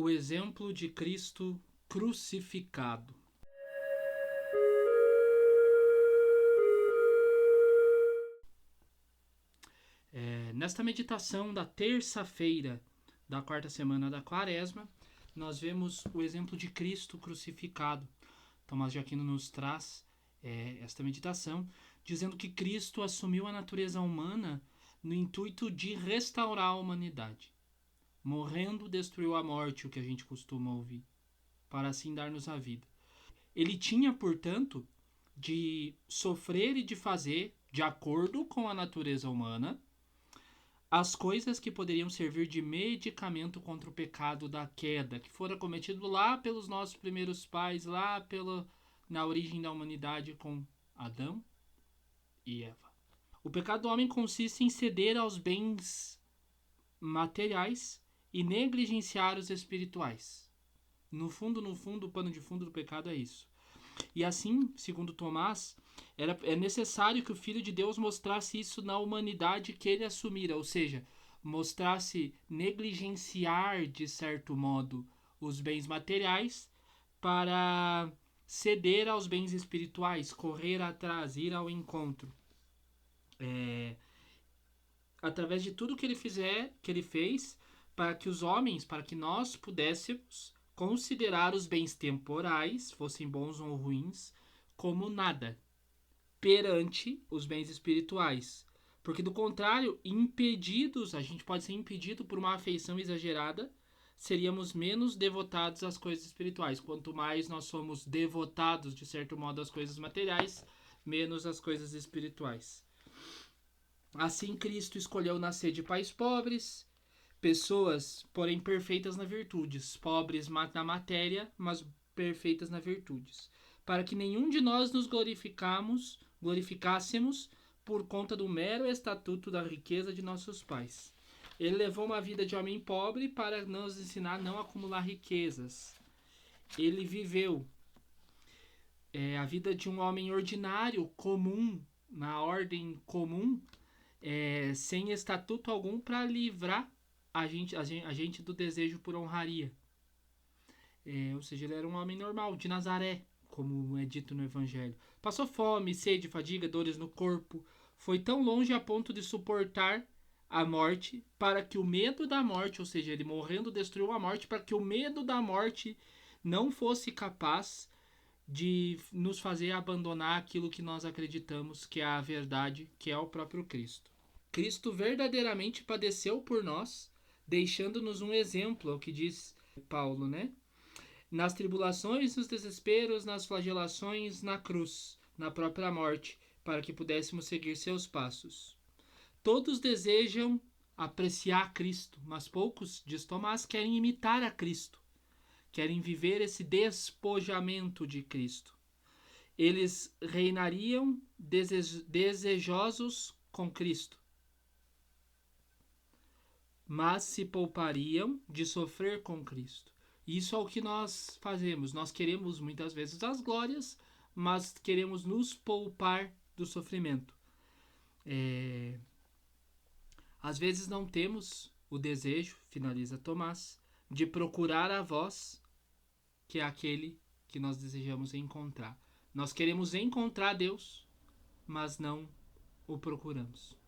o exemplo de Cristo crucificado. Nesta meditação da terça-feira da quarta semana da Quaresma, nós vemos o exemplo de Cristo crucificado. Tomás de Aquino nos traz esta meditação, dizendo que Cristo assumiu a natureza humana no intuito de restaurar a humanidade. Morrendo, destruiu a morte, o que a gente costuma ouvir, para assim dar-nos a vida. Ele tinha, portanto, de sofrer e de fazer, de acordo com a natureza humana, as coisas que poderiam servir de medicamento contra o pecado da queda, que fora cometido lá pelos nossos primeiros pais, na origem da humanidade com Adão e Eva. O pecado do homem consiste em ceder aos bens materiais e negligenciar os espirituais. No fundo, o pano de fundo do pecado é isso. E assim, segundo Tomás, é necessário que o Filho de Deus mostrasse isso na humanidade que ele assumira, ou seja, mostrasse negligenciar, de certo modo, os bens materiais para ceder aos bens espirituais, correr atrás, ir ao encontro. Através de tudo que ele fez, para que nós pudéssemos considerar os bens temporais, fossem bons ou ruins, como nada perante os bens espirituais. Porque, do contrário, a gente pode ser impedido por uma afeição exagerada, seríamos menos devotados às coisas espirituais. Quanto mais nós somos devotados, de certo modo, às coisas materiais, menos às coisas espirituais. Assim, Cristo escolheu nascer de pais pobres, pessoas, porém perfeitas nas virtudes, pobres na matéria, mas perfeitas nas virtudes, para que nenhum de nós nos glorificássemos por conta do mero estatuto da riqueza de nossos pais. Ele levou uma vida de homem pobre para nos ensinar a não acumular riquezas. Ele viveu a vida de um homem ordinário, comum, na ordem comum, sem estatuto algum, para livrar a gente do desejo por honraria. Ou seja, ele era um homem normal, de Nazaré, como é dito no Evangelho. Passou fome, sede, fadiga, dores no corpo. Foi tão longe a ponto de suportar a morte, para que o medo da morte, ou seja, ele morrendo destruiu a morte, para que o medo da morte não fosse capaz de nos fazer abandonar aquilo que nós acreditamos que é a verdade, que é o próprio Cristo. Cristo verdadeiramente padeceu por nós, deixando-nos um exemplo, é o que diz Paulo, né? Nas tribulações, nos desesperos, nas flagelações, na cruz, na própria morte, para que pudéssemos seguir seus passos. Todos desejam apreciar Cristo, mas poucos, diz Tomás, querem imitar a Cristo. Querem viver esse despojamento de Cristo. Eles reinariam desejosos com Cristo, mas se poupariam de sofrer com Cristo. Isso é o que nós fazemos. Nós queremos muitas vezes as glórias, mas queremos nos poupar do sofrimento. Às vezes não temos o desejo, finaliza Tomás, de procurar a voz, que é aquele que nós desejamos encontrar. Nós queremos encontrar Deus, mas não o procuramos.